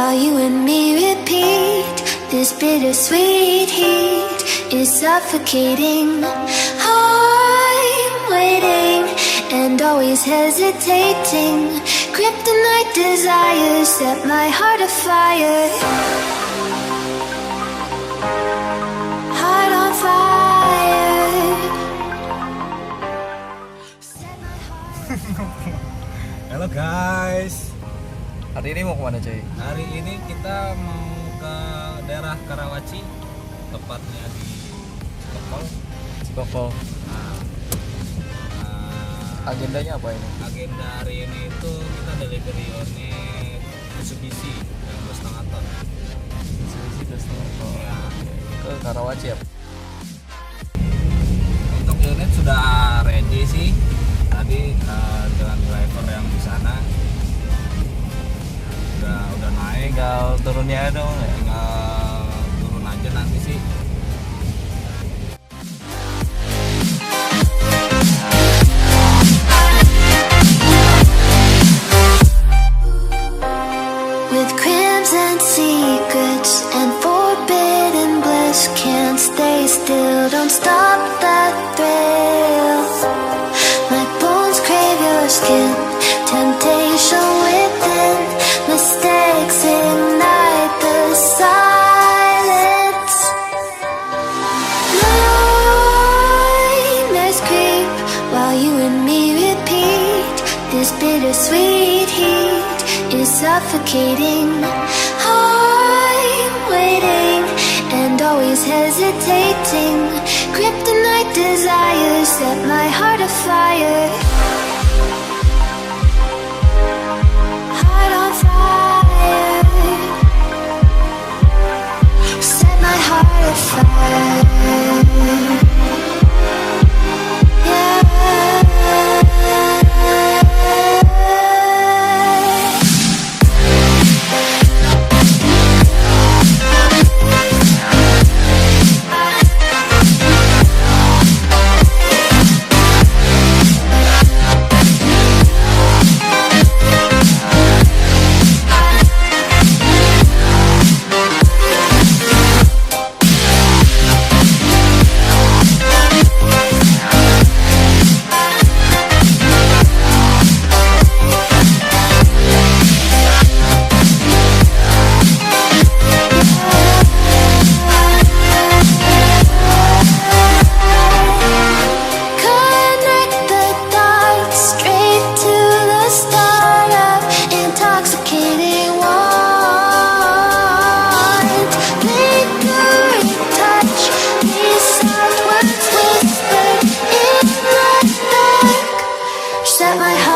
while you and me repeat. This bittersweet heat is suffocating. I'm waiting and always hesitating. Kryptonite desires set my heart afire. Heart on fire. Halo guys. Hari ini mau kemana cuy? Hari ini kita mau ke daerah Karawaci, tepatnya di Cikokol. Agendanya apa ini? Agenda hari ini itu kita delivery unit Mitsubishi yang 2,5 ton. Mitsubishi 2,5 ton. Ya. Ke Karawaci ya? Untuk unit sudah ready sih. Tadi dengan driver yang di sana udah naik. Tinggal turunnya dong ya? Tinggal turun aja nanti sih. With crimson secrets and forbidden bliss, can't stay still, don't stop that thrill. My bones crave your skin, temptation within, mistakes ignite the silence. Nightmares creep while you and me repeat. This bittersweet heat is suffocating. I'm waiting and always hesitating. Kryptonite desires set my heart afire. Heart on fire. Set my heart afire. Set my heart